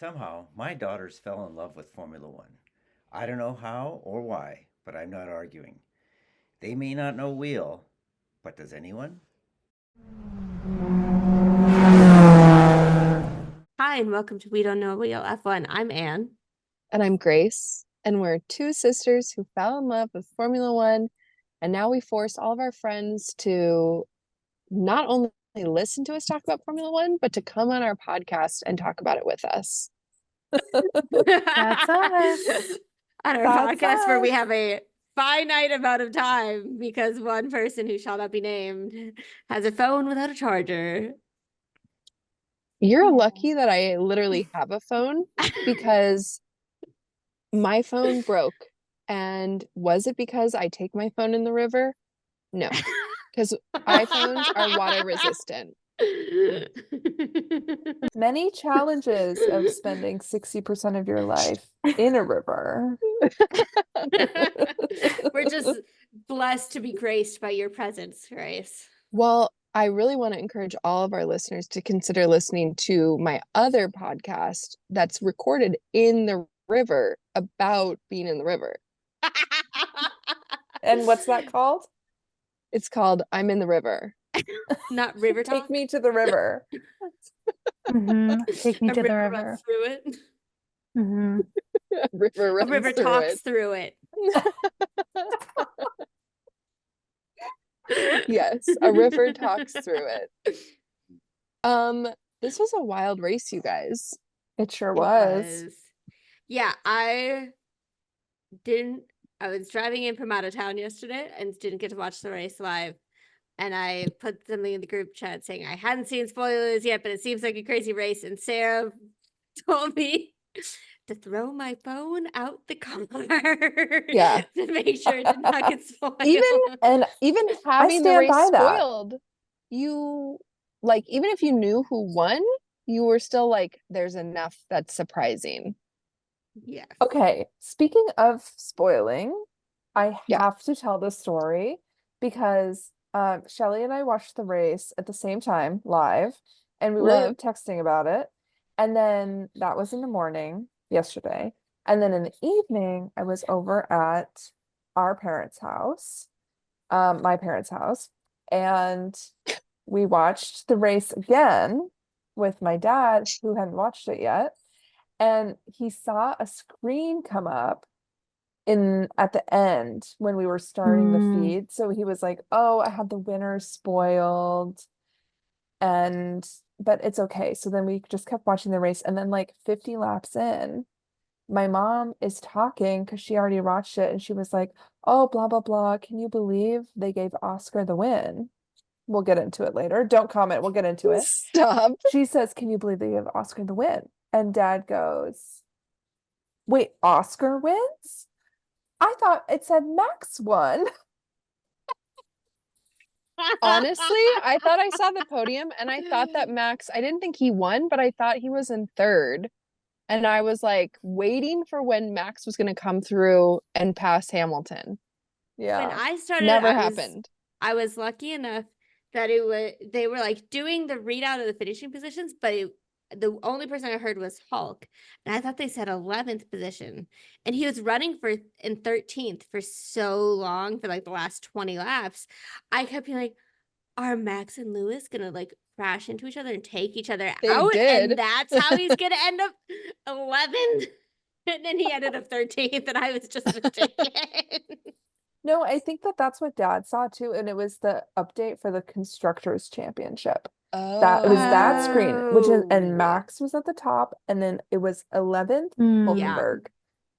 Somehow, my daughters fell in love with Formula One. I don't know how or why, but I'm not arguing. They may not know wheel, but does anyone? Hi, and welcome to We Don't Know Real F1. I'm Anne. And I'm Grace, and we're two sisters who fell in love with Formula One, and now we force all of our friends to not only listen to us talk about Formula One, but to come on our podcast and talk about it with us. That's us. On our That's podcast where we us. have a finite amount of time because one person who shall not be named has a phone without a charger. You're lucky that I literally have a phone because my phone broke. And was it because I take my phone in the river? No, because iPhones are water resistant. Many challenges of spending 60% of your life in a river. We're just blessed to be graced by your presence, Grace. Well, I really want to encourage all of our listeners to consider listening to my other podcast that's recorded in the river about being in the river. And what's that called? It's called I'm in the River. Not river talk. Take me to the river. Take me A to the river river. runs through it. River A runs river through talks it. through it. Yes, a river talks through it. This was a wild race, you guys. It sure It was. Yeah, I was driving in from out of town yesterday and didn't get to watch the race live. And I put something in the group chat saying I hadn't seen spoilers yet, but it seems like a crazy race. And Sarah told me to throw my phone out the car. Yeah. To make sure it did not get spoiled. Even having the stand race by that. spoiled, you like even if you knew who won, you were still like, there's enough that's surprising. Yeah. Okay, speaking of spoiling, I Yeah. have to tell the story because Shelly and I watched the race at the same time live, and we were Love. texting about it. And then that was in the morning yesterday. And then in the evening, I was over at our parents' house, my parents' house, and we watched the race again with my dad, who hadn't watched it yet. And he saw a screen come up at the end when we were starting the feed. So he was like, "Oh, I had the winner spoiled." But it's okay. So then we just kept watching the race, and then like 50 laps in, my mom is talking because she already watched it, and she was like, "Oh, blah blah blah. Can you believe they gave Oscar the win?" We'll get into it later. Don't comment. We'll get into it. Stop. She says, "Can you believe they gave Oscar the win?" And Dad goes, "Wait, Oscar wins? I thought it said Max won." Honestly, I thought I saw the podium and I thought that Max, I didn't think he won, but I thought he was in third. And I was like waiting for when Max was going to come through and pass Hamilton. Yeah. When I started, Never happened. I was lucky enough that they were like doing the readout of the finishing positions, but the only person I heard was Hulk, and I thought they said 11th position, and he was running in 13th for so long for like the last 20 laps. I kept being like, are Max and Lewis gonna like crash into each other and take each other They out? did. And that's how he's gonna end up 11th. And then he ended up 13th, and I was just mistaken. No, I think that's what Dad saw too, and it was the update for the Constructors Championship. That it was that screen, and Max was at the top, and then it was 11th Hulkenberg.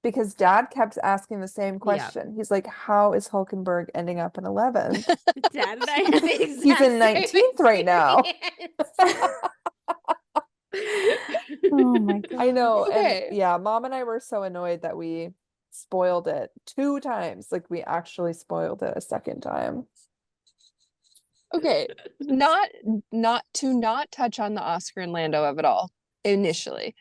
Because Dad kept asking the same question. He's like, "How is Hulkenberg ending up in 11th?" Dad and I had the exact He's in 19th right now. Oh my God. I know. Okay. And yeah, Mom and I were so annoyed that we spoiled it 2 times. Like we actually spoiled it a second time. Okay, not touch on the Oscar and Lando of it all initially.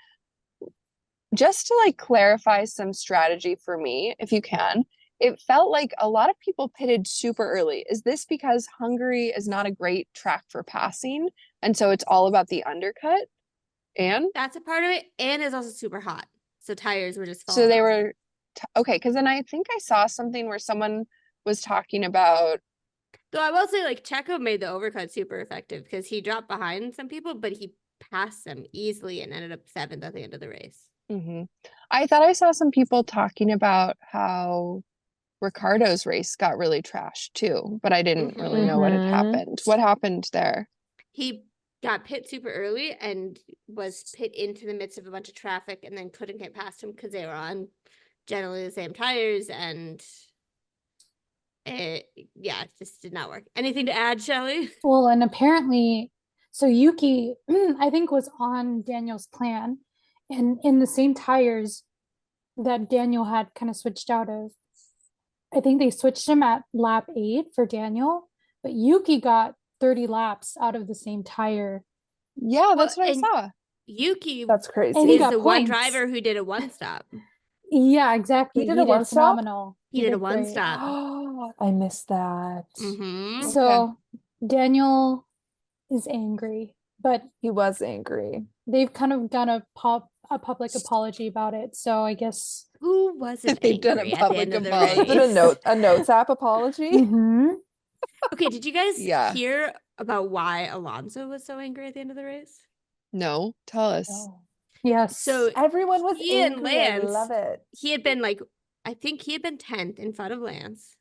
Just to like clarify some strategy for me, if you can, it felt like a lot of people pitted super early. Is this because Hungary is not a great track for passing, and so it's all about the undercut? And That's a part of it. And it's also super hot. So tires were just so falling they off. were okay, because then I think I saw something where someone was talking about Though I will say, like, Checo made the overcut super effective because he dropped behind some people, but he passed them easily and ended up 7th at the end of the race. I thought I saw some people talking about how Ricardo's race got really trashed too, but I didn't really know what had happened. What happened there? He got pit super early and was pit into the midst of a bunch of traffic and then couldn't get past him because they were on generally the same tires, and it just did not work. Anything to add, Shelley? Well, and apparently, so Yuki, I think, was on Daniel's plan, and in the same tires that Daniel had kind of switched out of. I think they switched him at lap 8 for Daniel, but Yuki got 30 laps out of the same tire. Yeah, that's Well, what I and saw. Yuki That's crazy. And he is got the one points. driver who did a one stop. Yeah, exactly. He did a one stop? phenomenal. He did a did one great. stop. I missed that. Mm-hmm. So Daniel is angry, but He was angry. they've kind of done a public apology about it. So I guess Who wasn't They've done a angry at the public end of the apology. race? Is it a notes app apology? Mhm. Okay, did you guys Yeah. hear about why Alonso was so angry at the end of the race? No, tell us. Oh. Yes. So Everyone was he and angry. I Lance, love it. he had been I think he had been 10th in front of Lance.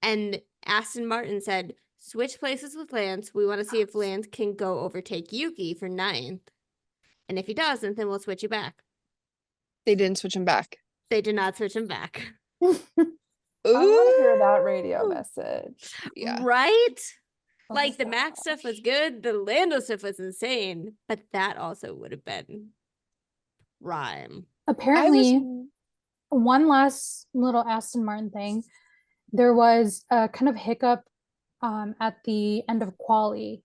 And Aston Martin said, switch places with Lance. We want to see if Lance can go overtake Yuki for 9th. And if he doesn't, then we'll switch you back. They didn't switch him back. They did not switch him back. I want to hear that radio Ooh. message. Yeah. Right? Oh Like, my the Max stuff was gosh. good. The Lando stuff was insane. But that also would have been rhyme. Apparently, one last little Aston Martin thing. There was a kind of hiccup at the end of quali.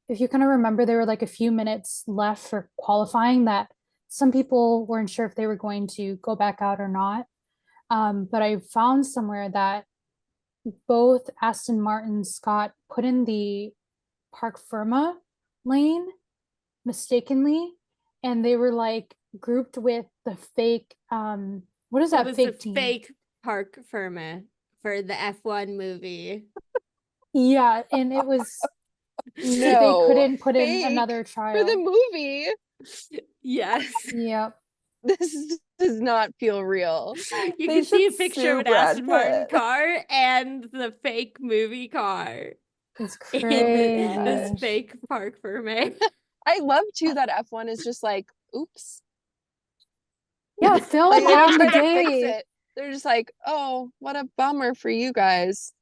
If you kind of remember, there were like a few minutes left for qualifying that some people weren't sure if they were going to go back out or not. But I found somewhere that both Aston Martins got put in the Park Firma lane mistakenly, and they were like grouped with the fake what is It that was fake the team? fake Park Firma for the F1 movie. Yeah, and it was No. they couldn't put in fake another for trial. the movie. Yes. Yep. This does not feel real. You They can see a should picture sue of an Brad Aston Martin Pitt. car and the fake movie car. It's In crazy. this gosh. fake Park Firma. I love too that F1 is just like, oops. Yeah, film Like they don't on try the to fix day. it. They're just like, oh, what a bummer for you guys.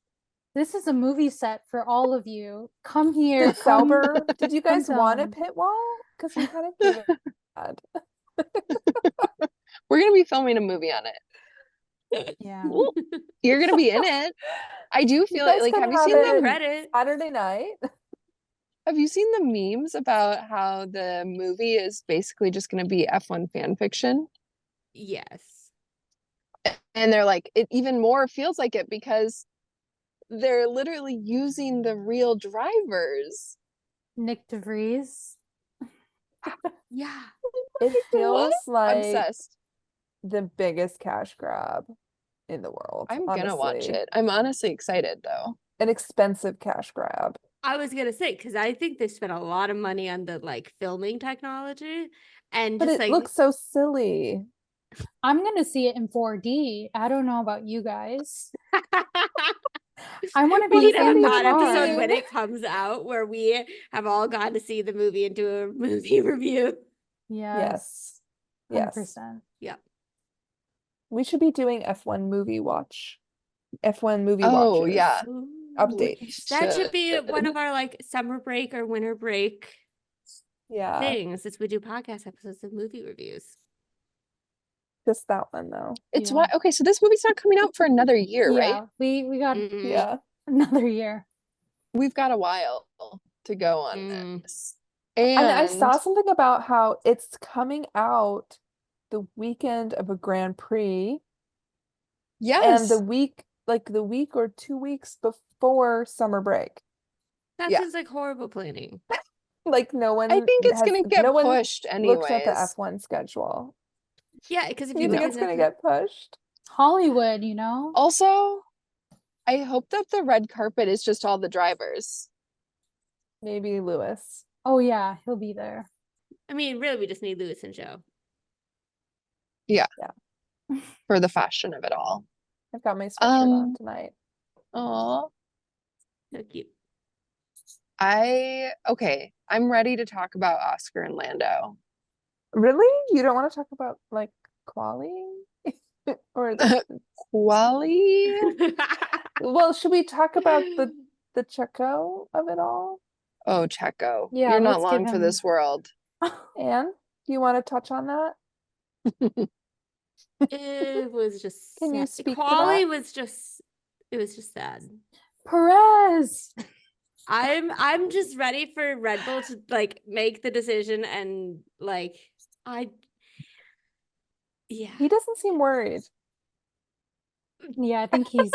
This is a movie set for all of you. Come here. Did Sauber, did you guys come want a film. pit wall? Because we kind of gave it bad. We're gonna be filming a movie on it. Yeah. You're gonna be in it. I do feel guys like can have you have seen it. the Credit. Saturday night. have you seen the memes about how the movie is basically just gonna be F1 fan fiction? Yes. And they're like, it even more feels like it because they're literally using the real drivers. Nick DeVries. Yeah. It feels like Obsessed. the biggest cash grab in the world. I'm gonna watch honestly. it. I'm honestly excited though. An expensive cash grab. I was gonna say, because I think they spent a lot of money on the filming technology and But just it looks so silly. I'm gonna see it in 4D. I don't know about you guys. I want to we be need to have in a the pod car. episode when it comes out where we have all gone to see the movie and do a movie review. Yes. Yes. 100%. Yep. We should be doing F1 movie watch. F1 movie Oh, watches. yeah. Updates. That should be one of our summer break or winter break Yeah. things as we do podcast episodes of movie reviews. Just that one though. It's Yeah. what okay, so this movie's not coming out for another year, right? Yeah, we got Mm-mm. Yeah. another year. We've got a while to go on Mm. this. And I saw something about how it's coming out the weekend of a Grand Prix yes. and the week or 2 weeks before summer break. That Yeah. seems like horrible planning. Like no one I think it's has gonna get no one pushed looked at the anyways. F1 schedule. Yeah, because if You you think look it's at gonna Netflix- get pushed? Hollywood, you know? Also, I hope that the red carpet is just all the drivers. Maybe Lewis. Oh yeah, he'll be there. I mean, really, we just need Lewis and Joe. For the fashion of it all. I've got my sweatshirt on Um, tonight. Aw. So cute. Okay, I'm ready to talk about Oscar and Lando. Really? You don't want to talk about like quali? Or Quali? well, should we talk about the Checo of it all? Oh, Checo. Yeah, You're not let's give long for him- this world. And do you want to touch on that? It was just Can you sad. speak to Quali that? was just it was just sad. Perez. I'm just ready for Red Bull to like make the decision and like yeah. He doesn't seem worried. Yeah, I think he's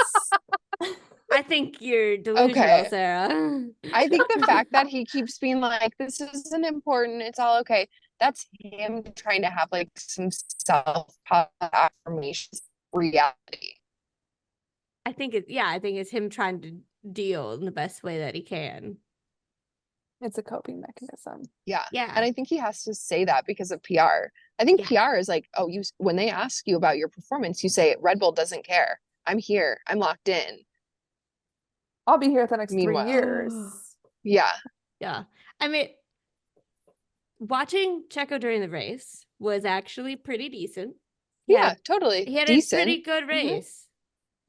I think you're delusional, Okay. Sarah. I think the fact that he keeps being like, this isn't important, it's all okay. That's him trying to have like some self-affirmation reality. I think it's him trying to deal in the best way that he can. It's a coping mechanism. Yeah. Yeah. And I think he has to say that because of PR. I think Yeah. PR is like, oh, when they ask you about your performance, you say Red Bull doesn't care. I'm here. I'm locked in. I'll be here the next 3 Meanwhile- years. Yeah. Yeah. I mean, watching Checo during the race was actually pretty decent. He Yeah, had, totally. he had Decent. a pretty good race.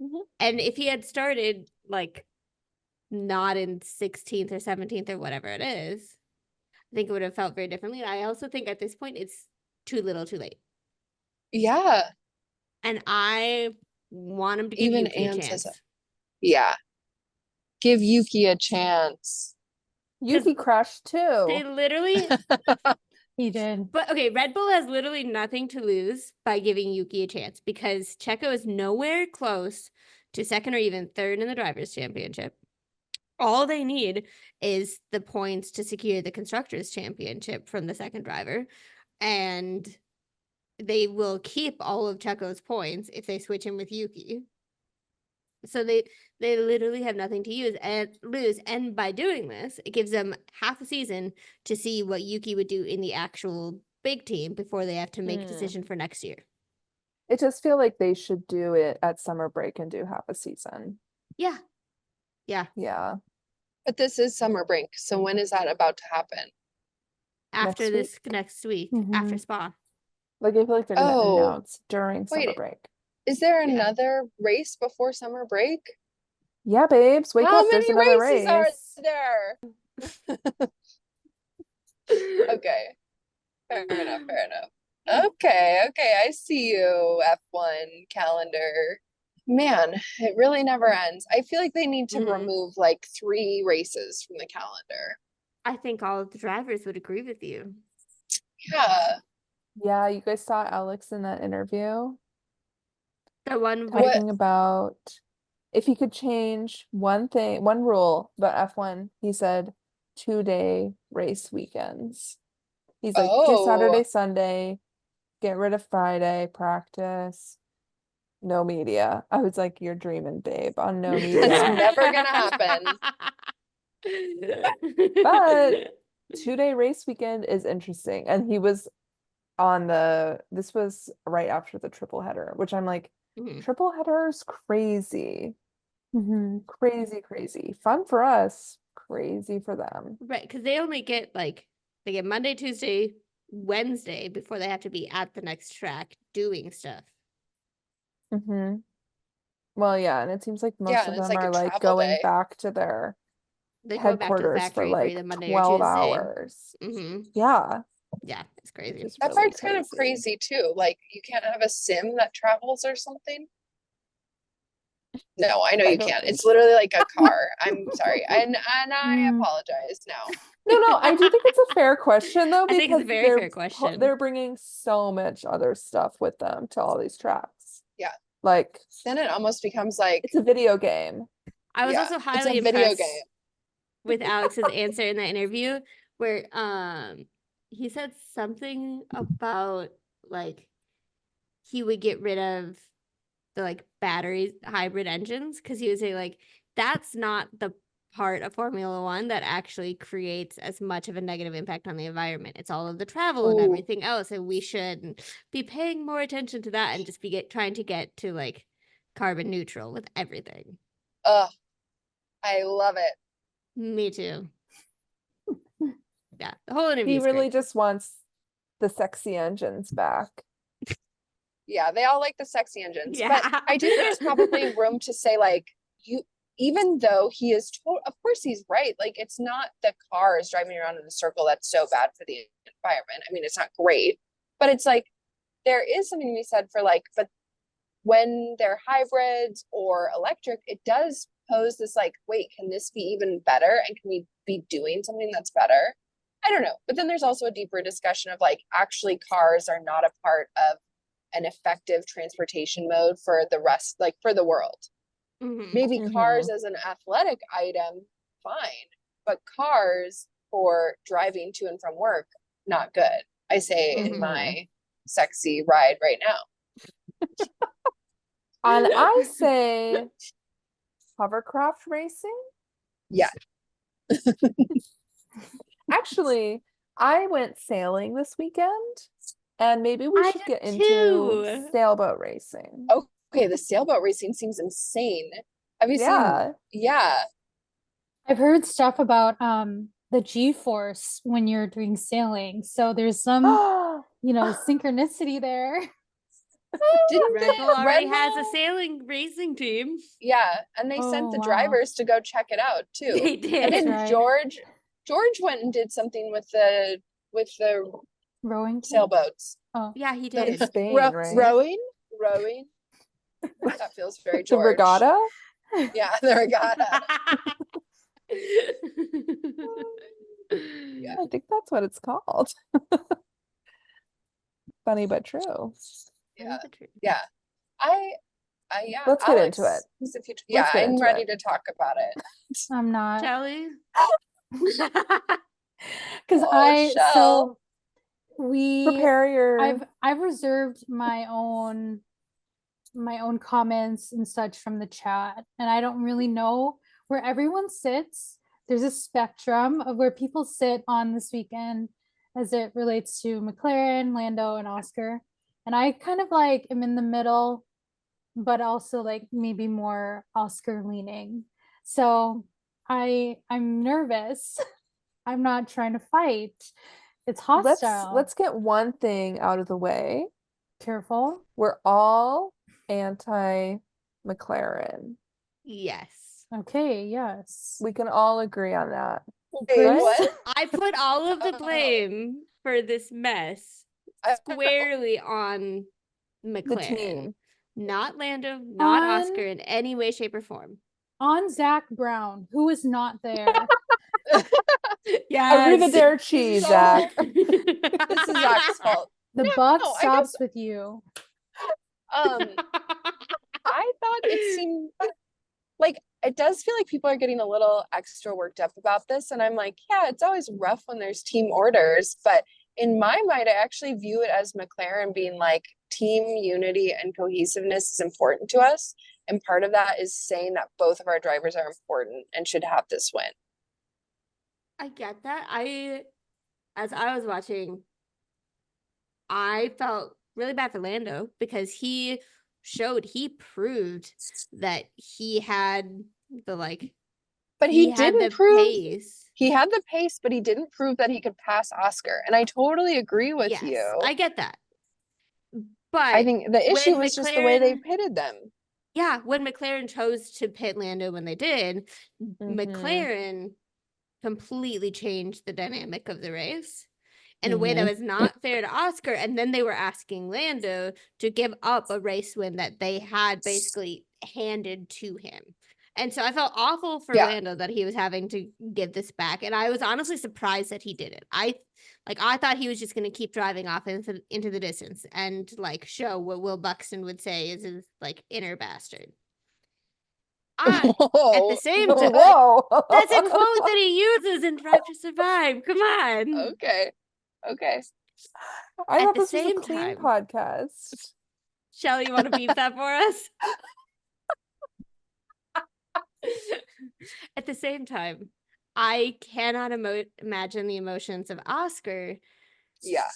Mhm. And if he had started like not in 16th or 17th or whatever it is, I think it would have felt very differently. I also think at this point it's too little too late. Yeah. And I want him to give Even Yuki a Anne chance. says Yeah. Give Yuki a chance. Yuki crashed too. They literally he did. But okay, Red Bull has literally nothing to lose by giving Yuki a chance because Checo is nowhere close to second or even third in the Drivers' Championship. All they need is the points to secure the Constructors' Championship from the second driver, and they will keep all of Checo's points if they switch him with Yuki. So they literally have nothing to use and lose, and by doing this, it gives them half a season to see what Yuki would do in the actual big team before they have to make a decision for next year. It does feel like they should do it at summer break and do half a season. Yeah. Yeah. But this is summer break. So when is that about to happen? After Next this next week, after Mhm. Spa. Like I feel like they're gonna Oh. announce during summer Wait. break. Is there Yeah. another race before summer break? Yeah, babes, wake How up. There's many another races race. are there? Okay. Fair enough. Fair enough. Okay. I see you, F1 calendar. Man, it really never ends. I feel like they need to Mhm. remove like 3 races from the calendar. I think all of the drivers would agree with you. Yeah. Yeah, you guys saw Alex in that interview The one with What? talking about if he could change one thing, one rule about F1, he said 2-day race weekends. He's like, do Saturday, Oh. Sunday, get rid of Friday, practice, no media. I was like, you're dreaming, babe, on no That's media. never gonna happen. But 2-day race weekend is interesting. And he was on this was right after the triple header, which I'm like, Mhm. triple headers crazy. hmm Crazy. Fun for us, crazy for them. Right, because they only get they get Monday, Tuesday, Wednesday before they have to be at the next track doing stuff. Mm-hmm. Well, yeah, and it seems like most Yeah, of and it's them like a are like travel going day. back to their They go back to the headquarters for factory for like either Monday 12 or Tuesday. hours. hmm Yeah, Yeah, it's crazy. which is That really part's kind of crazy too. Like you can't have a sim that travels or something. No, I know I you don't can't. think It's so. literally like a car. I'm sorry. And I Mm. apologize now. No, I do think it's a fair question though, I think it's a because very they're fair question. they're bringing so much other stuff with them to all these tracks. Yeah. Like Then it almost becomes like it's a video game. I was yeah, also it's highly a video impressed game. with Alex's answer in that interview, where he said something about like he would get rid of the like battery hybrid engines because he was saying like that's not the part of Formula One that actually creates as much of a negative impact on the environment. It's all of the travel and Ooh. everything else, and we should be paying more attention to that and just be trying to get to like carbon neutral with everything. Ugh, I love it. Me too. Yeah, the whole interview. He is really great. just wants the sexy engines back. Yeah, they all like the sexy engines. Yeah. But I do think there's probably room to say, like, even though he is of course he's right. Like, it's not the cars driving around in a circle that's so bad for the environment. I mean, it's not great, but it's like there is something to be said for like, but when they're hybrids or electric, it does pose this like, wait, can this be even better? And can we be doing something that's better? I don't know. But then there's also a deeper discussion of like, actually cars are not a part of an effective transportation mode for the rest, like for the world. Mhm. Maybe cars as an athletic item, fine, but cars for driving to and from work, not good. I say in my sexy ride right now. And I say hovercraft racing. Yeah. Actually, I went sailing this weekend, and maybe we I should did get into too. sailboat racing. Okay, the sailboat racing seems insane. Have you Yeah. seen? Yeah. I've heard stuff about the G-force when you're doing sailing. So there's some, synchronicity there. Didn't Red Bull already has a Bull? sailing racing team. Yeah, and they sent the drivers to go check it out too. They did. And then That's right. George went and did something with the Rowing team? sailboats. Oh, Yeah, he In did. Spain, right? Rowing. That feels very The George. regatta? Yeah, the regatta. Yeah. I think that's what it's called. Funny but true. Yeah. Yeah. Yeah. Let's get Alex, into it. who's the future? Yeah, Let's get I'm into ready it. to talk about it. I'm not. Charli? Because Shell. Prepare your I've reserved my own comments and such from the chat, and I don't really know where everyone sits. There's a spectrum of where people sit on this weekend as it relates to McLaren, Lando, and Oscar. And I kind of like am in the middle, but also like maybe more Oscar leaning. So I'm nervous. I'm not trying to fight. It's hostile. let's get one thing out of the way. Careful. We're all anti-McLaren. Yes. Okay, yes. We can all agree on that. Wait, Right? what? I put all of the blame for this mess squarely on The McLaren. team. Not Lando, not On- Oscar in any way, shape, or form. On Zach Brown, who is not there. Yeah. Arrivederci, Zach. This is Zach's fault. The No, buck I stops with you. I thought it seemed like it does feel like people are getting a little extra worked up about this. And I'm like, yeah, it's always rough when there's team orders. But in my mind, I actually view it as McLaren being like, team unity and cohesiveness is important to us. And part of that is saying that both of our drivers are important and should have this win. I get that. As I was watching, I felt really bad for Lando because he proved that he had the like, but he had didn't the prove pace. he had the pace, but he didn't prove that he could pass Oscar. And I totally agree with Yes, you. I get that. But I think the issue when was just the way they McLaren- pitted them. Yeah, when McLaren chose to pit Lando when they did, McLaren completely changed the dynamic of the race in a way that was not fair to Oscar. And then they were asking Lando to give up a race win that they had basically handed to him. And so I felt awful for Lando that he was having to give this back. And I was honestly surprised that he did it. I thought he was just going to keep driving off into the distance and like show what Will Buxton would say is his like inner bastard. At the same time, Whoa. that's a quote that he uses in Drive to Survive. Come on. Okay. Okay. I At thought the this was a same clean time- podcast. Shelly, you want to beat that for us? At the same time, I cannot imagine the emotions of Oscar Yeah.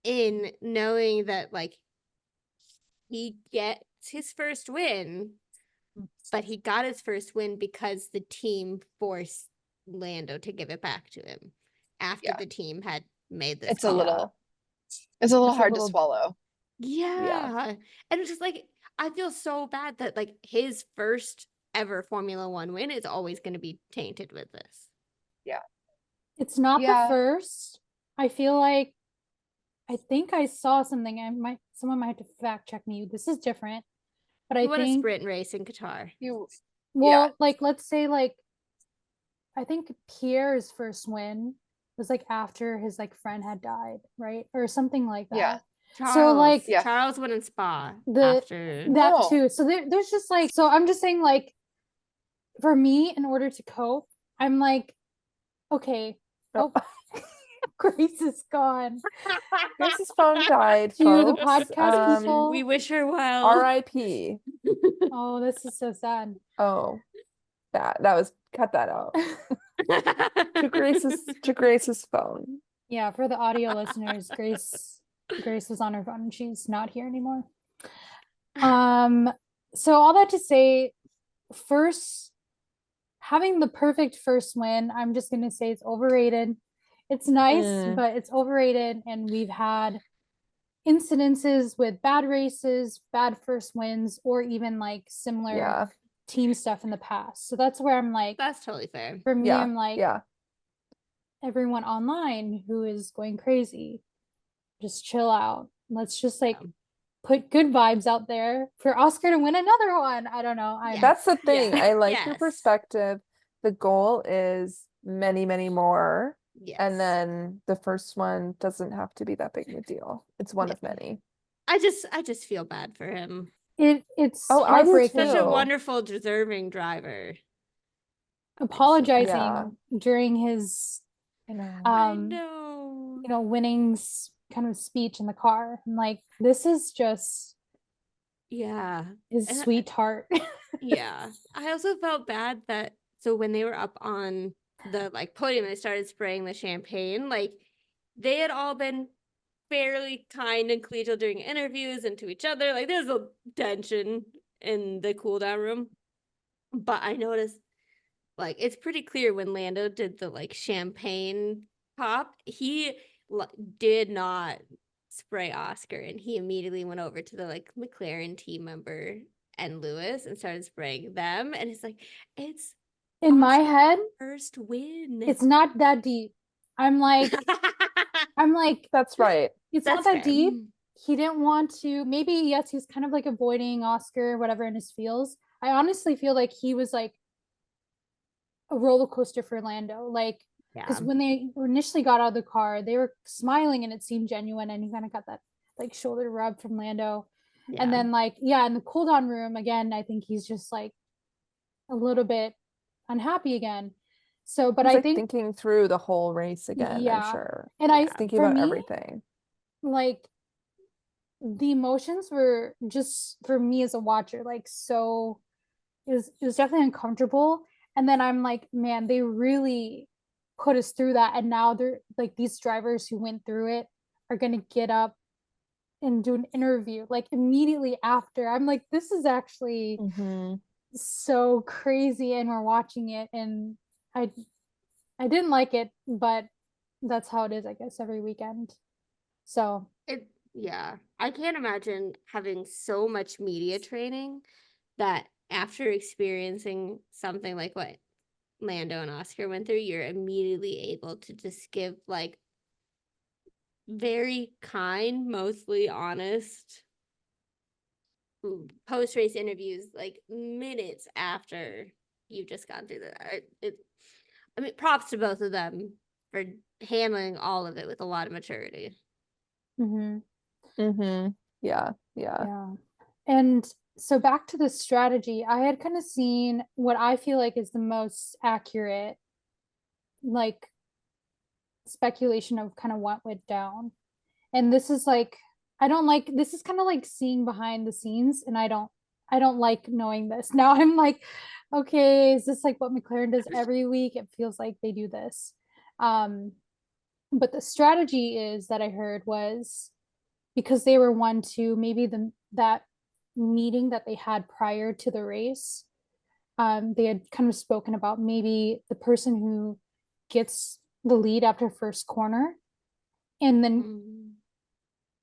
in knowing that, like, he gets his first win, but he got his first win because the team forced Lando to give it back to him after Yeah. the team had made this It's a call. little hard to little- swallow. Yeah. And it's just like, I feel so bad that, like, his first ever Formula One win is always going to be tainted with this. It's not Yeah. the first. I feel like I think I saw something. Someone might have to fact check me. This is different. But I He won a think sprint race in Qatar. well, like let's say like I think Pierre's first win was like after his like friend had died, right? Or something like that. Yeah. Charles, So, like- Yeah. Charles won in Spa The- after. That No. too. So there's just like, so I'm just saying, like, for me, in order to cope, I'm like, okay, Oh. Grace is gone. Grace's phone died, To the folks. podcast people. We wish her well. R.I.P. Oh, this is so sad. Oh, that was cut that out. To Grace's phone. Yeah, for the audio listeners, Grace was on her phone and she's not here anymore. So all that to say, first, having the perfect first win, I'm just gonna say it's overrated. It's nice, but it's overrated, and we've had incidences with bad races, bad first wins, or even like similar Yeah. team stuff in the past. So that's where I'm like, That's totally fair. for me, Yeah. I'm like, Yeah. everyone online who is going crazy, just chill out. Let's just like Yeah. put good vibes out there for Oscar to win another one. I don't know. Yeah. That's the thing. Yeah. I like your Yes. perspective. The goal is many, many more. Yes. And then the first one doesn't have to be that big of a deal. It's one of many. I just feel bad for him. It's Oh, I do heartbreaking. Such a too. wonderful, deserving driver. Apologizing Yeah. during his I know. I um know. winnings kind of speech in the car. I'm like, this is just Yeah. his And I- sweetheart. Yeah. I also felt bad that, so when they were up on the like podium, they started spraying the champagne, like they had all been fairly kind and collegial during interviews and to each other. Like there's a tension in the cool down room. But I noticed, like, it's pretty clear when Lando did the like champagne pop, he did not spray Oscar, and he immediately went over to the like McLaren team member and Lewis and started spraying them. And it's like, it's In my Oscar's head, first win. it's not that deep. I'm like, That's right. it's That's not that fair. deep. He didn't want to, maybe, yes, he's kind of like avoiding Oscar, whatever, in his feels. I honestly feel like he was like a roller coaster for Lando. Like, Yeah. because when they initially got out of the car, they were smiling and it seemed genuine, and he kind of got that like shoulder rub from Lando. And then like, yeah, in the cool down room again, I think he's just like a little bit unhappy again. So, but He's, I like, think thinking through the whole race again, Yeah. I'm sure. and I He's thinking for about me, everything. like the emotions were just for me as a watcher, like, so it was definitely uncomfortable. And then I'm like, man, they really put us through that, and now they're like, these drivers who went through it are gonna get up and do an interview like immediately after. I'm like, this is actually Mm-hmm. so crazy, and we're watching it, and I didn't like it, but that's how it is, I guess, every weekend. So Yeah, I can't imagine having so much media training that after experiencing something like what Lando and Oscar went through, you're immediately able to just give like very kind, mostly honest post-race interviews like minutes after you've just gone through that. I mean, props to both of them for handling all of it with a lot of maturity. mm-hmm. Mm-hmm. Yeah. Yeah. And so back to the strategy, I had kind of seen what I feel like is the most accurate, like, speculation of kind of what went down. And this is like, I don't like, this is kind of like seeing behind the scenes, and I don't like knowing this. Now I'm like, okay, is this like what McLaren does every week? It feels like they do this. But the strategy is that I heard was because they were one to maybe that meeting that they had prior to the race. They had kind of spoken about maybe the person who gets the lead after first corner, and then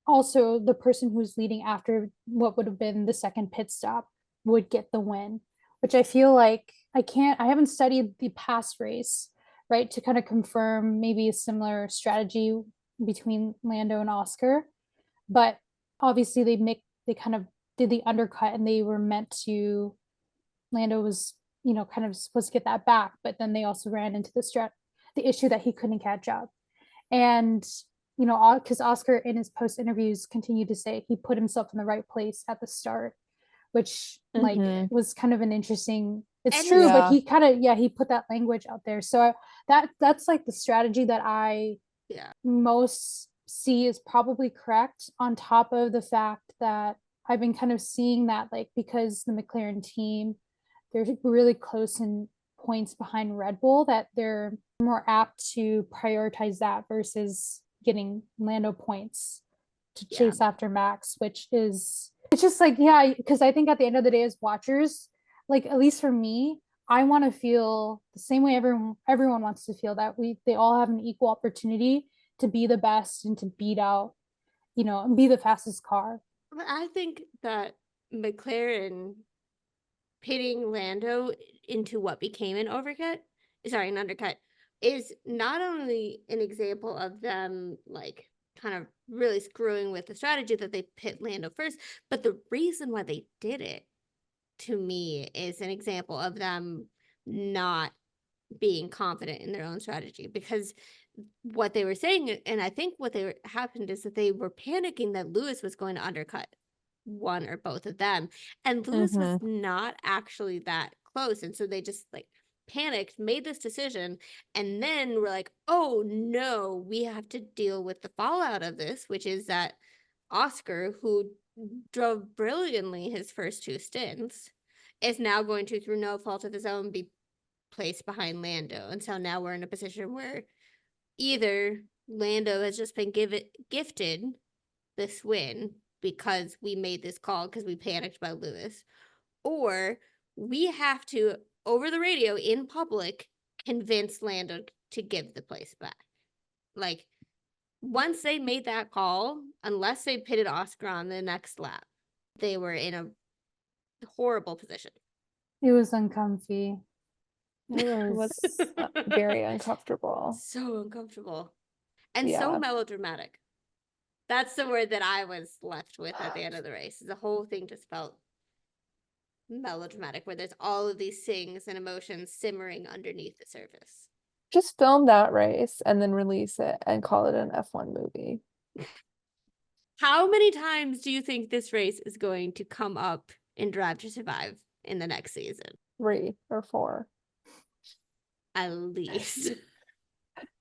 also the person who's leading after what would have been the second pit stop would get the win, which I feel like I haven't studied the past race, right, to kind of confirm maybe a similar strategy between Lando and Oscar. But obviously they kind of did the undercut, and they were meant to, Lando was, kind of supposed to get that back, but then they also ran into the issue that he couldn't catch up. And because Oscar in his post interviews continued to say he put himself in the right place at the start, which like was kind of an interesting, it's true, but he kind of, he put that language out there. So that's like the strategy that I most see is probably correct, on top of the fact that I've been kind of seeing that, like, because the McLaren team, they're really close in points behind Red Bull, that they're more apt to prioritize that versus getting Lando points to chase after Max, which is, it's just like, because I think at the end of the day, as watchers, like, at least for me, I want to feel the same way everyone wants to feel, that they all have an equal opportunity to be the best and to beat out, and be the fastest car. But I think that McLaren pitting Lando into what became an undercut, is not only an example of them like kind of really screwing with the strategy that they pit Lando first, but the reason why they did it, to me, is an example of them not being confident in their own strategy. Because what they were saying, and I think what happened, is that they were panicking that Lewis was going to undercut one or both of them, and Lewis was not actually that close, and so they just like panicked, made this decision, and then we're like, oh no, we have to deal with the fallout of this, which is that Oscar, who drove brilliantly his first two stints, is now going to, through no fault of his own, be placed behind Lando. And so now we're in a position where either Lando has just been gifted this win because we made this call because we panicked about Lewis, or we have to, over the radio in public, convince Lando to give the place back. Like, once they made that call, unless they pitted Oscar on the next lap, they were in a horrible position. It was uncomfy. It was very uncomfortable. So uncomfortable. And so melodramatic. That's the word that I was left with at the end of the race. The whole thing just felt melodramatic, where there's all of these things and emotions simmering underneath the surface. Just film that race and then release it and call it an F1 movie. How many times do you think this race is going to come up in Drive to Survive in the next season? 3 or 4. At least.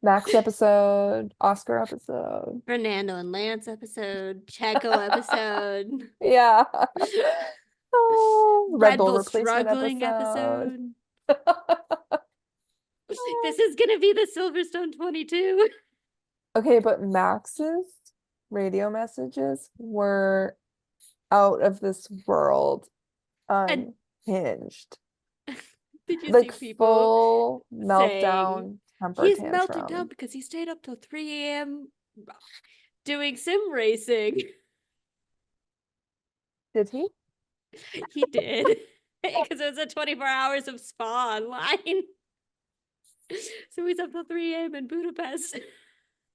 Max episode, Oscar episode, Fernando and Lance episode, Checo episode. Yeah. Oh, Red Bull struggling episode. This is gonna be the Silverstone 22. Okay, but Max's radio messages were out of this world, unhinged. Did you Like, see people full meltdown, temper he's tantrum. melted down because he stayed up till 3 a.m. doing sim racing? Did he? He did. Because it was a 24 hours of spa online. So he's up till 3 a.m. in Budapest.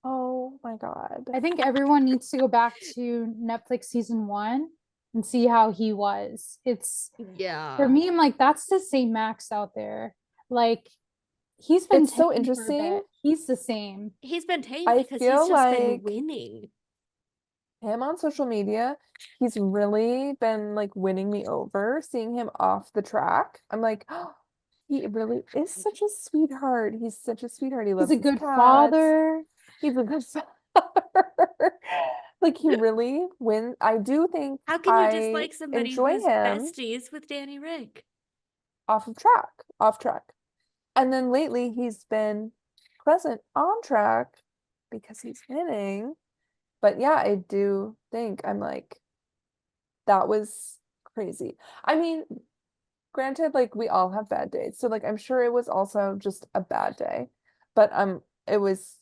Oh my God. I think everyone needs to go back to Netflix season 1 and see how he was. It's, for me, I'm like, that's the same Max out there. Like, he's been It's so tanking for a interesting. bit. He's the same. He's been tamed I because he's feel just been like- winning. him on social media, he's really been like winning me over. Seeing him off the track, I'm like, oh, he really is such a sweetheart. He's such a sweetheart. He He's loves a his good cats. father. He's a good father. Like he really wins. I do think How can you I dislike somebody who enjoy is him besties with Danny Rick? off track. And then lately he's been present on track because he's winning. But yeah, I do think I'm like, that was crazy. I mean, granted, like we all have bad days. So like I'm sure it was also just a bad day. But it was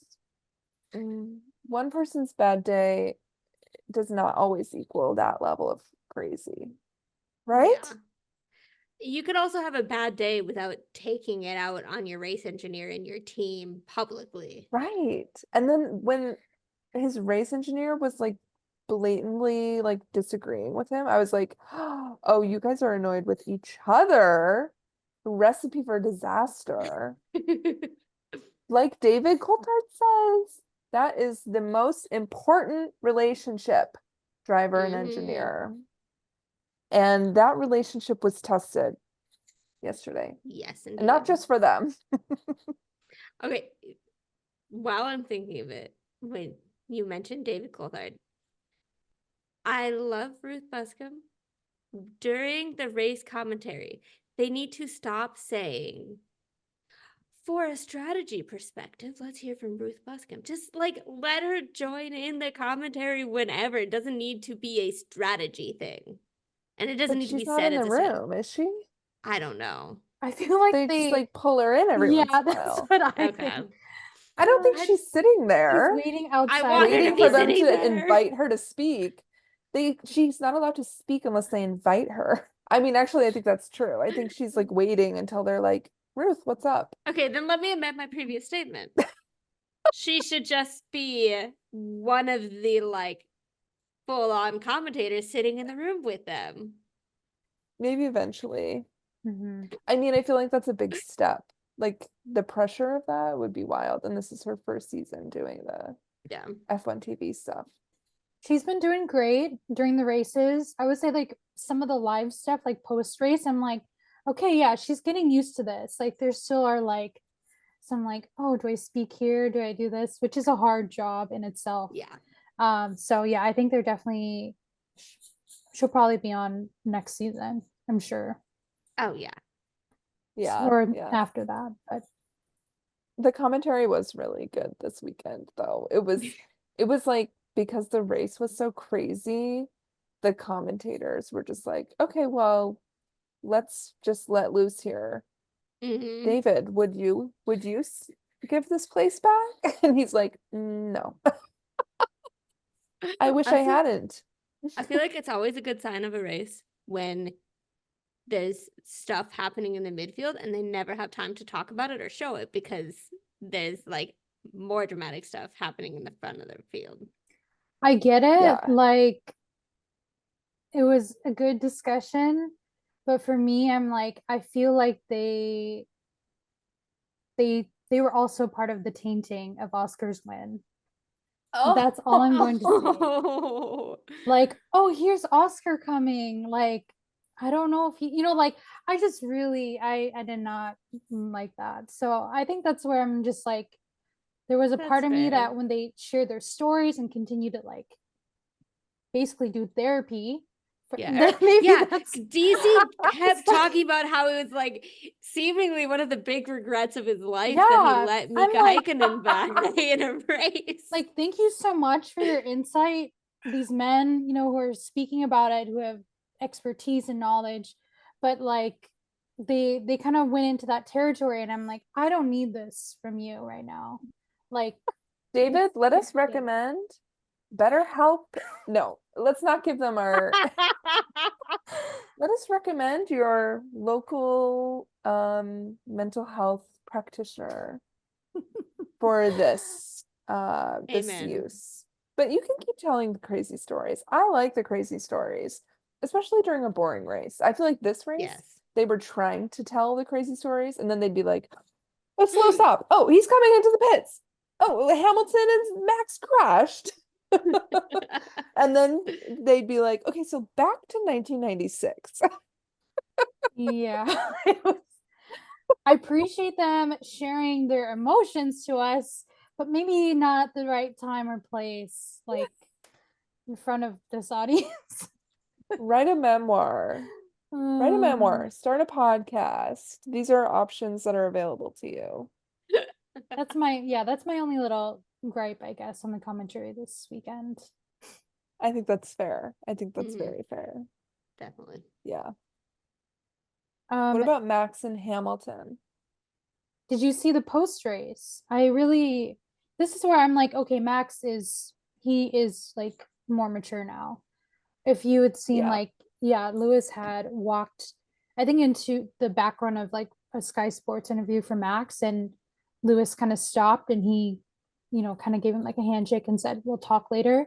one person's bad day does not always equal that level of crazy. Right? Yeah. You could also have a bad day without taking it out on your race engineer and your team publicly. Right. And then when his race engineer was like blatantly like disagreeing with him, I was like, oh, you guys are annoyed with each other. Recipe for disaster. Like David Coulthard says, that is the most important relationship, driver and engineer. And that relationship was tested yesterday. Yes, And not indeed. just for them. Okay, while I'm thinking of it, when you mentioned David Coulthard, I love Ruth Buscombe. During the race commentary, they need to stop saying, for a strategy perspective, let's hear from Ruth Buscombe. Just like let her join in the commentary whenever. It doesn't need to be a strategy thing. And it doesn't But need to she's be not said in at the the same. room, is she? I don't know. I feel like They just like pull her in every once yeah, in a that's while. what I Okay. think. I don't think I- she's sitting He's there waiting outside. want her to waiting be for them sitting to there. invite her to speak. She's not allowed to speak unless they invite her. I mean, actually, I think that's true. I think she's like waiting until they're like, Ruth, what's up? Okay, then let me amend my previous statement. She should just be one of the like full-on commentators sitting in the room with them. Maybe eventually. Mhm. I mean, I feel like that's a big step. Like the pressure of that would be wild. And this is her first season doing the Yeah. F1 TV stuff. She's been doing great during the races. I would say like some of the live stuff, like post race, I'm like, okay, yeah, she's getting used to this. Like there still are like some like, oh, do I speak here? Do I do this? Which is a hard job in itself. Yeah. So yeah, I think they're definitely she'll probably be on next season, I'm sure. Oh yeah. Yeah. Or Yeah. after that. But The commentary was really good this weekend, though. It was like because the race was so crazy, the commentators were just like, okay, well, let's just let loose here. Mhm. David, would you give this place back? And he's like, no. I wish I hadn't. I feel like it's always a good sign of a race when there's stuff happening in the midfield and they never have time to talk about it or show it because there's like more dramatic stuff happening in the front of the field. I get it. Yeah. Like it was a good discussion, but for me, I'm like, I feel like they were also part of the tainting of Oscar's win. Oh. That's all I'm going to say. Like, oh, here's Oscar coming. Like, I don't know if he, like, I just really, I did not like that. So I think that's where I'm just like, there was a part of me fair. that when they shared their stories and continued to like basically do therapy. Yeah. Maybe yeah. that's DC kept talking about how it was like seemingly one of the big regrets of his life that Yeah, he let I'm Mika like- Häkkinen back in a race. like, thank you so much for your insight. These men, who are speaking about it, who have expertise and knowledge, but like they kind of went into that territory, and I'm like, I don't need this from you right now. Like, David, let us recommend BetterHelp. No, let's not give them our. Let us recommend your local mental health practitioner for this Amen. use. But you can keep telling the crazy stories. I like the crazy stories, especially during a boring race. I feel like this race, Yes. they were trying to tell the crazy stories, and then they'd be like, "Oh, slow stop! Oh, he's coming into the pits! Oh, Hamilton and Max crashed." And then they'd be like, okay, so back to 1996. Yeah. I appreciate them sharing their emotions to us, but maybe not the right time or place, like in front of this audience. Write a memoir. Write a memoir. Start a podcast. These are options that are available to you. That's my only little gripe, I guess, on the commentary this weekend. I think that's fair. I think that's Mhm. very fair. Definitely. Yeah. What about Max and Hamilton? Did you see the post race? This is where I'm like, okay, he is like more mature now. If you had seen Lewis had walked, I think, into the background of like a Sky Sports interview for Max, and Lewis kind of stopped and he, kind of gave him like a handshake and said, we'll talk later.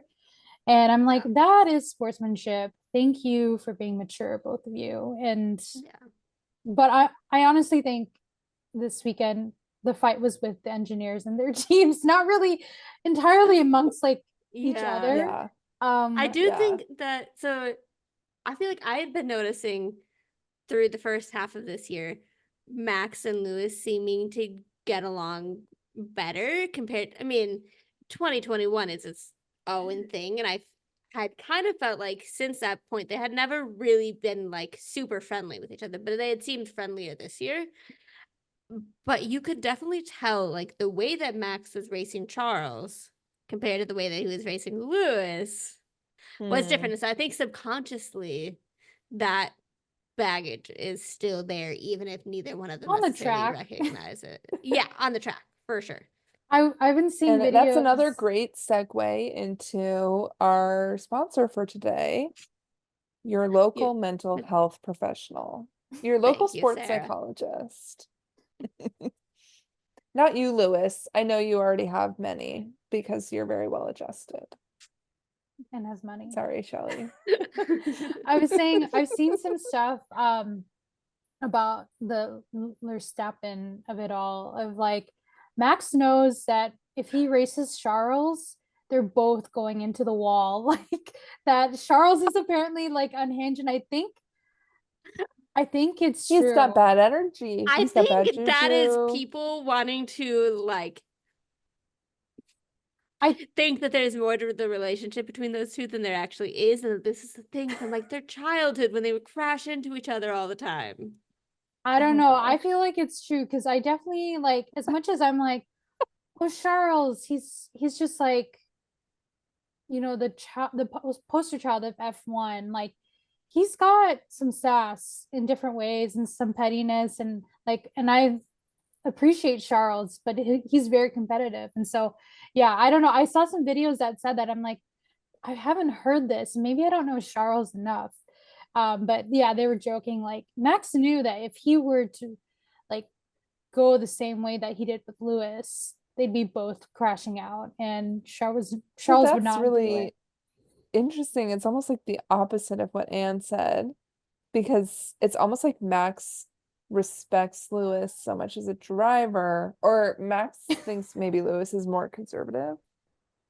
And I'm like, that is sportsmanship. Thank you for being mature, both of you. And but I honestly think this weekend the fight was with the engineers and their teams, not really entirely amongst like each other. Yeah. I do think that, so I feel like I had been noticing through the first half of this year, Max and Lewis seeming to get along better compared, 2021 is its own thing, and I had kind of felt like since that point they had never really been like super friendly with each other, but they had seemed friendlier this year. But you could definitely tell like the way that Max was racing Charles compared to the way that he was racing Lewis was different. So I think subconsciously that baggage is still there, even if neither one of them on the necessarily track. recognize it. Yeah, on the track for sure. I've been seeing videos. That's another great segue into our sponsor for today, your local mental health professional, your local sports psychologist. Not you, Lewis. I know you already have many because you're very well adjusted and has money. Sorry, Shelly. I was saying I've seen some stuff about the Verstappen of it all, of like Max knows that if he races Charles, they're both going into the wall. Like that Charles is apparently like unhinged, and I think it's true. He's got bad energy. I think that is people wanting to like I think that there's more to the relationship between those two than there actually is, and this is the thing from like their childhood when they would crash into each other all the time. I don't know. I feel like it's true because I definitely like, as much as I'm like, oh, Charles, he's just like, the poster child of F1. Like, he's got some sass in different ways and some pettiness, and like, and I appreciate Charles, but he's very competitive. And so, yeah, I don't know. I saw some videos that said that. I'm like, I haven't heard this. Maybe I don't know Charles enough. But yeah, they were joking. Like Max knew that if he were to like go the same way that he did with Lewis, they'd be both crashing out, and Charles would not really do it. Interesting. It's almost like the opposite of what Anne said, because it's almost like Max respects Lewis so much as a driver, or Max thinks maybe Lewis is more conservative.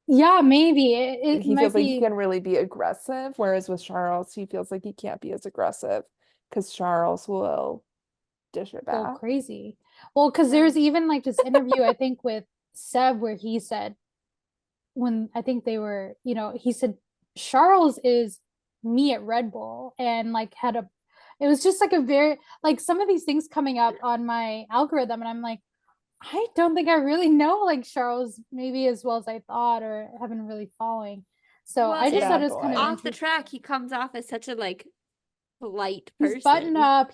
Yeah, maybe he feels like he can really be aggressive, whereas with Charles he feels like he can't be as aggressive because Charles will dish it back. Go crazy. Well, because there's even like this interview I think with Seb where he said, when I think they were, he said Charles is me at Red Bull, and like it was just like a very like some of these things coming up on my algorithm, and I'm like, I don't think I really know like Charles maybe as well as I thought, or have been really following. So I just thought it was kind of off the track. He comes off as such a like polite person. He's buttoned up.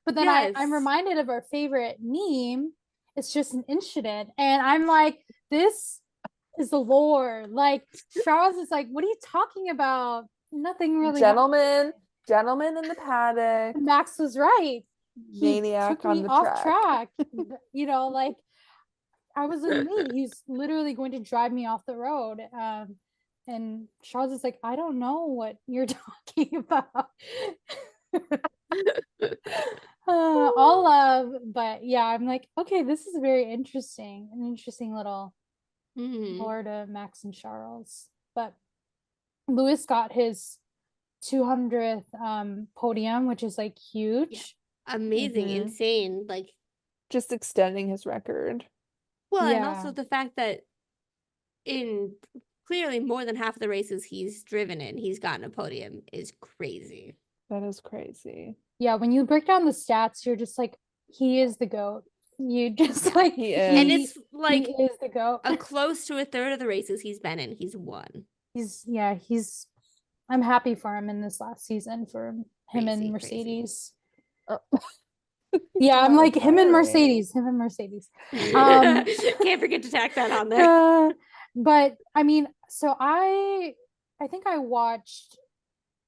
But then I'm reminded of our favorite meme. It's just an incident, and I'm like, this is the lore. Like Charles is like, what are you talking about? Nothing really. Gentlemen in the paddock. Max was right. Maniac took me on the off track. Like I was in me. He's literally going to drive me off the road. And Charles is like, I don't know what you're talking about. All love, but yeah, I'm like, okay, this is very interesting. An interesting little Mhm. more to Max and Charles. But Lewis got his 200th podium, which is like huge. Amazing, Mhm. insane. Like, Just extending his record. well, and Yeah. also the fact that in clearly more than half of the races he's driven in, he's gotten a podium is crazy. That is crazy. Yeah, when you break down the stats, you're just like, he is the GOAT. You just like He And is. it's like he is the GOAT. close to a third of the races he's been in, he's won. he's I'm happy for him in this last season for him Crazy, and crazy. Mercedes. Oh. Yeah, I'm not like him and retiring. Mercedes. Um, Can't forget to tack that on there. But I mean, so I think I watched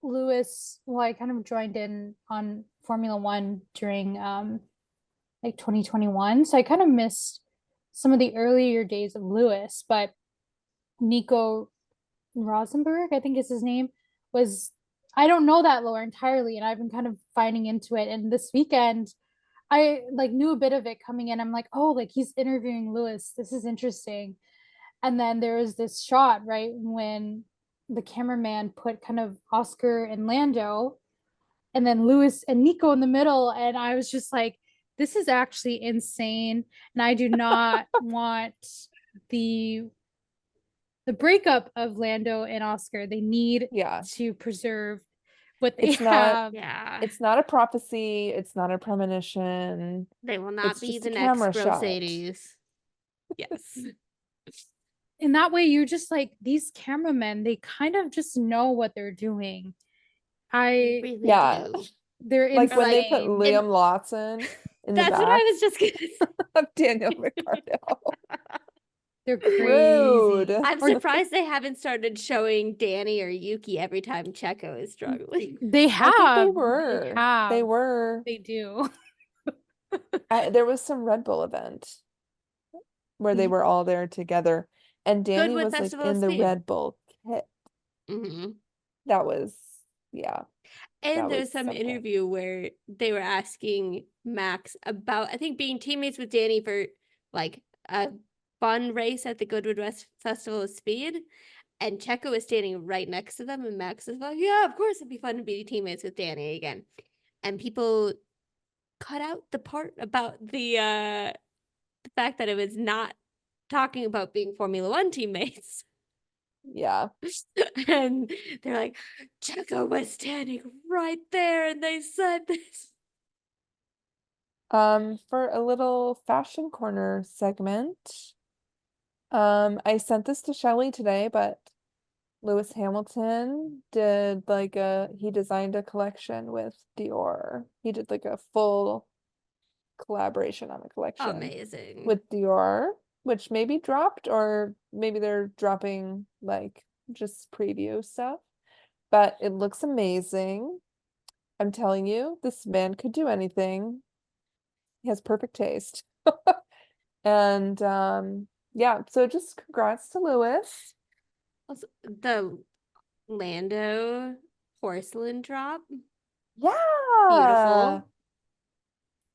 Lewis. Well, I kind of joined in on Formula One during like 2021, so I kind of missed some of the earlier days of Lewis. But Nico Rosenberg, I think is his name, was, I don't know that lore entirely, and I've been kind of finding into it. And this weekend, I like knew a bit of it coming in. I'm like, oh, like he's interviewing Lewis. This is interesting. And then there was this shot, right, when the cameraman put kind of Oscar and Lando, and then Lewis and Nico in the middle. And I was just like, this is actually insane. And I do not want the breakup of Lando and Oscar. They need Yeah. to preserve what they It's not- have. Yeah. It's not a prophecy. It's not a premonition. They will not It's be just the a next camera shot. Mercedes. Yes. In that way, you're just like, these cameramen, they kind of just know what they're doing. They really Yeah. do. They're Like when they put insane. Liam Lawson in the That's what back I was just gonna say. of Daniel Ricciardo. They're Rude. crazy. I'm Or surprised they haven't started showing Danny or Yuki every time Checo is struggling. they have. I think they were. They have. They were. They do. There was some Red Bull event where they were all there together, and Danny Goodwood was like Festival of in the Speed. Red Bull kit. hmm That was, yeah. And That there's was some something. interview where they were asking Max about, I think, being teammates with Danny for like a fun race at the Goodwood West Festival of Speed. And Checo was standing right next to them, and Max is like, yeah, of course it'd be fun to be teammates with Danny again. And people cut out the part about the fact that it was not talking about being Formula One teammates. Yeah. And they're like, Checo was standing right there, and they said this. For a little fashion corner segment, I sent this to Shelly today, but Lewis Hamilton did like he designed a collection with Dior. He did like a full collaboration on a collection Amazing. with Dior, which maybe dropped, or maybe they're dropping like just preview stuff. But it looks amazing. I'm telling you, this man could do anything. He has perfect taste. And yeah, so just congrats to Lewis. Also, the Lando porcelain drop, Yeah. beautiful.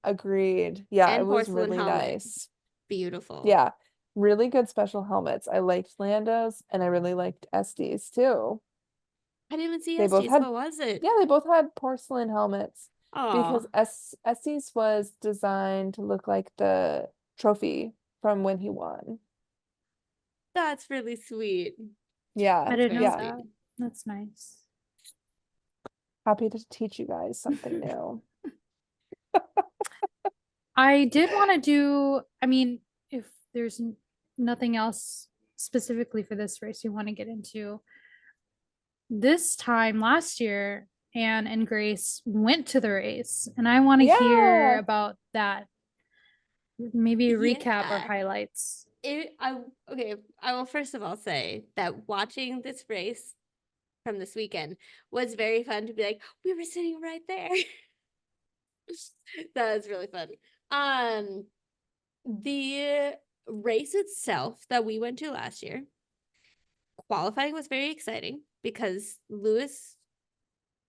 Agreed. Yeah, And it was porcelain really helmet. nice. Beautiful. Yeah, really good special helmets. I liked Lando's and I really liked Estes too. I didn't even see They both Estes. had- What was it? Yeah, they both had porcelain helmets because Oh, Estes was designed to look like the trophy from when he won. that's really sweet. Yeah, I didn't know yeah. that. That's nice. Happy to teach you guys something new. I did want to do, I mean, if there's nothing else specifically for this race you want to get into, this time last year, Anne and Grace went to the race, and I want to hear Yeah. about that. Maybe a recap or Yeah. highlights. Okay, I will first of all say that watching this race from this weekend was very fun to be like, we were sitting right there. That was really fun. The race itself that we went to last year, qualifying was very exciting because Lewis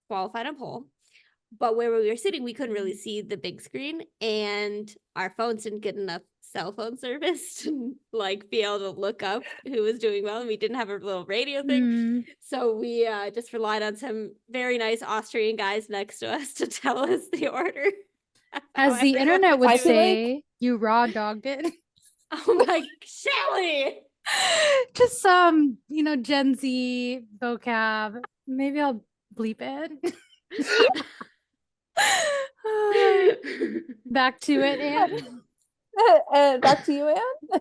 qualified on pole. but where we were sitting, we couldn't really see the big screen, and our phones didn't get enough cell phone service to like be able to look up who was doing well, and we didn't have a little radio thing. Mm. So we just relied on some very nice Austrian guys next to us to tell us the order. As the internet would I feel like- say, you raw dogged it. Oh my Shelly! Just Gen Z vocab. Maybe I'll bleep it. Back to it, Anne. And back to you, Anne.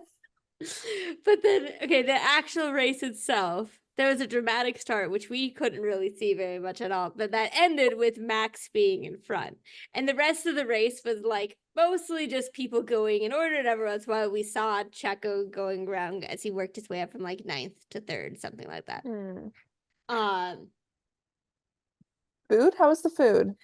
But then, okay, the actual race itself, there was a dramatic start, which we couldn't really see very much at all, but that ended with Max being in front. And the rest of the race was like mostly just people going in order, and every once in a while we saw Checo going around as he worked his way up from like 9th to 3rd, something like that. Food? How was the food?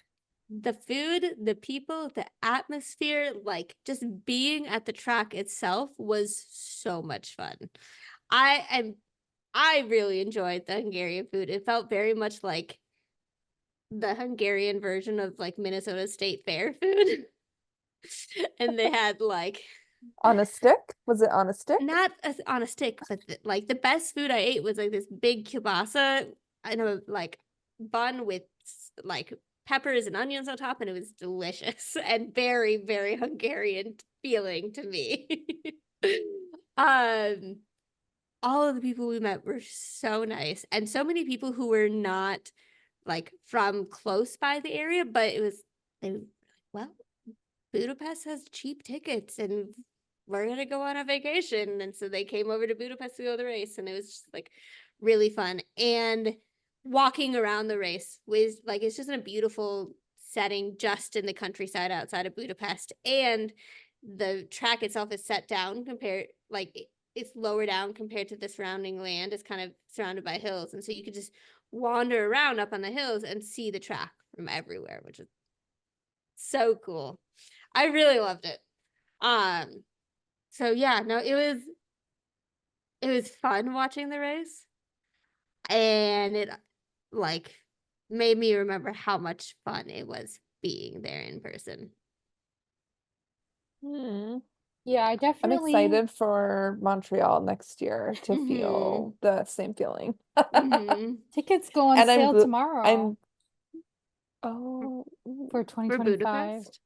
The food, the people, the atmosphere, like just being at the track itself was so much fun. I really enjoyed the Hungarian food. It felt very much like the Hungarian version of like Minnesota State Fair food. And they had like On a stick? Was it on a stick? not on a stick, but like the best food I ate was like this big kielbasa, I know, like bun with like peppers and onions on top, and it was delicious and very, very Hungarian feeling to me. All of the people we met were so nice, and so many people who were not like from close by the area, but they were like, well, Budapest has cheap tickets and we're gonna go on a vacation, and so they came over to Budapest to go to the race, and it was just like really fun. And walking around the race was like, it's just in a beautiful setting just in the countryside outside of Budapest, and the track itself is set down it's lower down compared to the surrounding land. It's kind of surrounded by hills, and so you could just wander around up on the hills and see the track from everywhere, which is so cool. I really loved it. So yeah, no, it was fun watching the race, and it like made me remember how much fun it was being there in person. Yeah, I I'm definitely. excited for Montreal next year to feel the same feeling. Tickets go on And I'm sale gl- tomorrow Oh, for For 2025 Budapest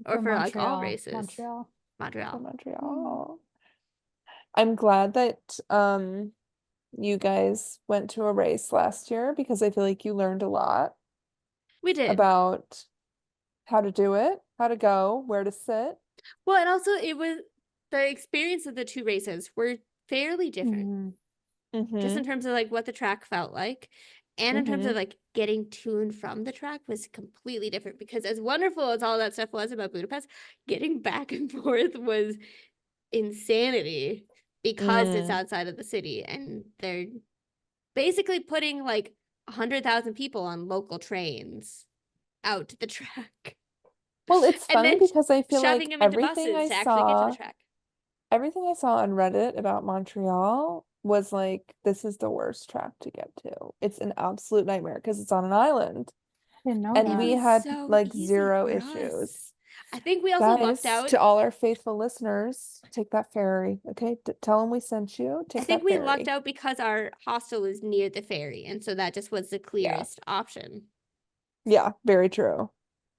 or for like all Montreal. races. Montreal. for Montreal. Montreal. I'm glad that you guys went to a race last year, because I feel like you learned a lot We did. about how to do it, how to go, where to sit. Well, and also it was the experience of the two races were fairly different, just in terms of like what the track felt like, and in terms of like getting to and from the track was completely different, because as wonderful as all that stuff was about Budapest, getting back and forth was insanity because it's outside of the city, and they're basically putting like 100,000 people on local trains out to the track. Well, it's And funny then because I feel shoving like them into buses to actually get to the track. everything I saw on Reddit about Montreal was like, this is the worst track to get to. It's an absolute nightmare because it's on an island. I didn't know And that. we was had so like easy 0 for issues. us. I think we also Guys, lucked out. to all our faithful listeners, take that ferry, okay? Tell them we sent you. I Take think that we ferry. lucked out because our hostel was near the ferry, and so that just was the clearest option. Yeah, very true.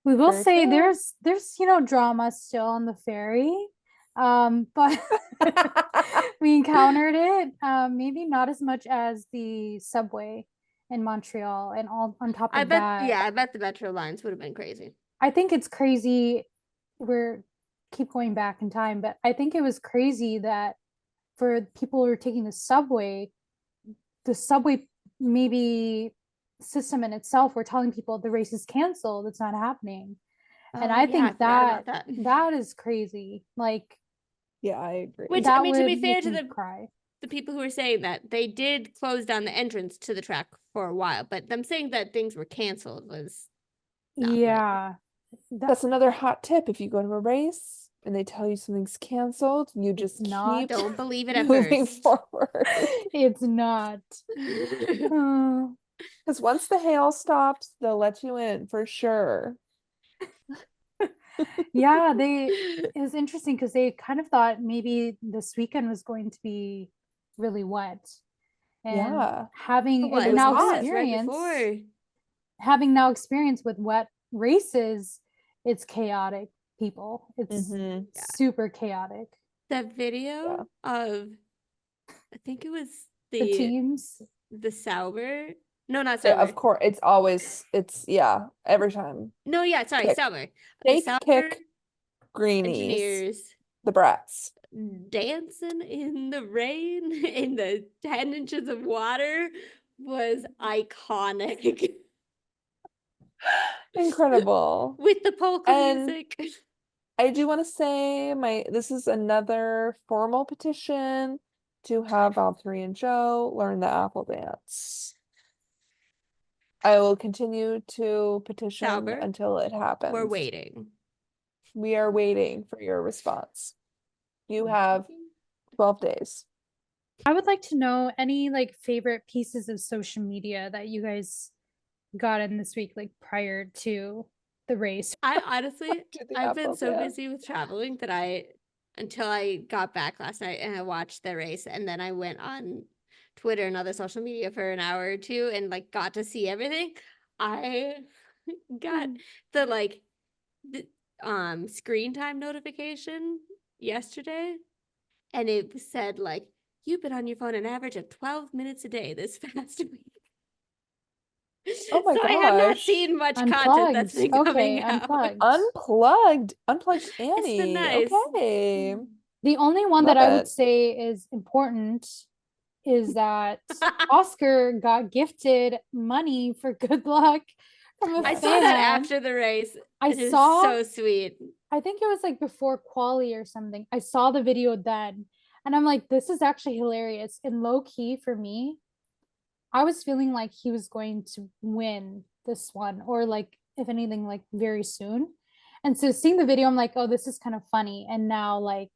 We will Very say true. there's drama still on the ferry. But we encountered it. Maybe not as much as the subway in Montreal, and all on top of that. I bet the metro lines would have been crazy. I think it's crazy. Keep going back in time, but I think it was crazy that for people who are taking the subway maybe system in itself were telling people the race is canceled, it's not happening. And I think forgot about that is crazy. Like, yeah, I agree. Which, that I mean, to be would fair make to me the cry. the people who were saying that, they did close down the entrance to the track for a while, but them saying that things were canceled was not right. Yeah. That's another hot tip. If you go to a race and they tell you something's canceled, you just keep Don't believe it at moving first. forward. It's not. Because once the hail stops, they'll let you in for sure. Yeah, it was interesting because they kind of thought maybe this weekend was going to be really wet. And Yeah. having Well, it was now hot. right before. having now experience with wet races, it's chaotic, people. It's Mhm. super chaotic. That video Yeah. of, I think it was The teams. the Sauber. No, not Yeah, Sauber. of course. It's yeah, every time. No, yeah, sorry, Kick. Sauber. Shake, The Sauber kick, greenies. engineers The brats. dancing in the rain in the 10 inches of water was iconic. Incredible. With the polka And music. I do want to say this is another formal petition to have Valtteri and Joe learn the apple dance. I will continue to petition Sauber, until it happens. We're waiting. We are waiting for your response. You have 12 days. I would like to know any like favorite pieces of social media that you guys got in this week, like prior to the race. I honestly, To the I've been apple so dance. busy with traveling that until I got back last night and I watched the race, and then I went on Twitter and other social media for an hour or two and like got to see everything. I got the screen time notification yesterday, and it said like, you've been on your phone an average of 12 minutes a day this past week. Oh my So I have not gosh. seen much content that's been Unplugged. coming Okay, out. unplugged. Unplugged It's been Annie. nice. Okay. The only one Love that I would it. say is important is that Oscar got gifted money for good luck from a I Yes. saw that fan. after the race. I It is saw, so sweet. I think it was like before quali or something. I saw the video then, and I'm like, this is actually hilarious. And low key for me, I was feeling like he was going to win this one, or like, if anything, like very soon. And so seeing the video, I'm like, oh, this is kind of funny. And now, like,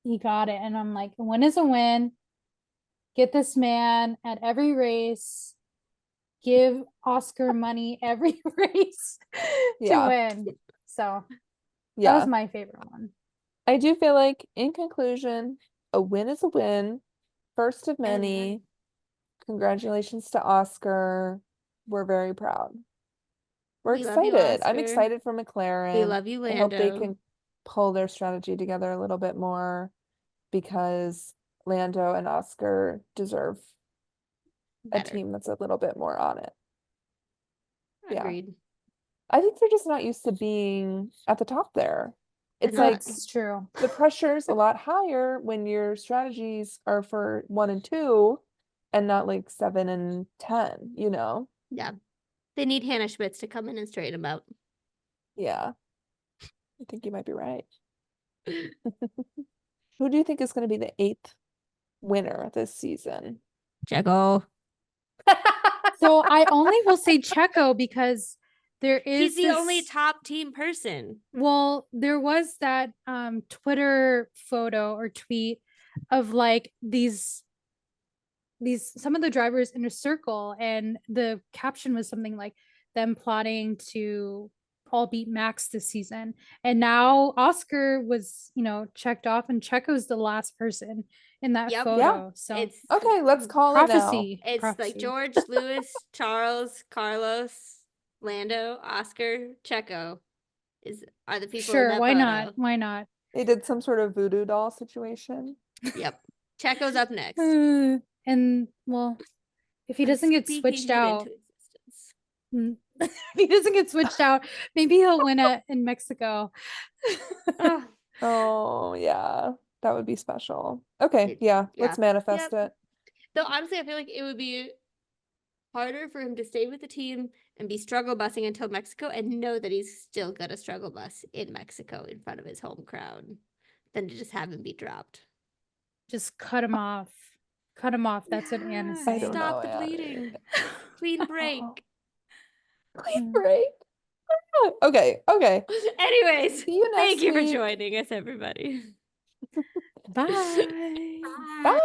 he got it. And I'm like, a win is a win. Get this man at every race. Give Oscar money every race to win. So that was my favorite one. I do feel like, in conclusion, a win is a win. First of many. Congratulations to Oscar. We're very proud. We're We love you, excited. I'm Oscar. excited for McLaren. We love you, I hope they Lando. can pull their strategy together a little bit more, because Lando and Oscar deserve a Better. team that's a little bit more on it. Yeah. Agreed. I think they're just not used to being at the top there. It's They're not. like That's true. the pressure's a lot higher when your strategies are for 1 and 2 and not like 7 and 10, you know? Yeah. They need Hannah Schmitz to come in and straighten them out. Yeah. I think you might be right. Who do you think is going to be the 8th winner this season? Checo. So I only will say Checo because there is He's the only top team person. Well, there was that Twitter photo or tweet of like these some of the drivers in a circle, and the caption was something like them plotting to all beat Max this season. And now Oscar was, checked off, and Checo's the last person in that Yep. photo. Yeah. So It's Okay, let's call prophecy. It's prophecy. like George, Lewis, Charles, Carlos, Lando, Oscar, Checo are the people in Sure, that why photo. not? Why not? They did some sort of voodoo doll situation. Yep. Checo's up next. And well, if he doesn't get Speaking switched it out, into existence. if he doesn't get switched out, maybe he'll win it in Mexico. Oh, Oh, yeah. That would be special. Okay, It- yeah, let's yeah. manifest Yep. it. though honestly, I feel like it would be harder for him to stay with the team and be struggle busing until Mexico and know that he's still gonna struggle bus in Mexico in front of his home crowd than to just have him be dropped. Just cut him off. Cut him off. That's what Anna's Yeah, saying. I don't Stop know, the Annie. bleeding. Clean break. Clean break. Okay. Anyways, See you thank next you for week. joining us, everybody. Bye. Bye.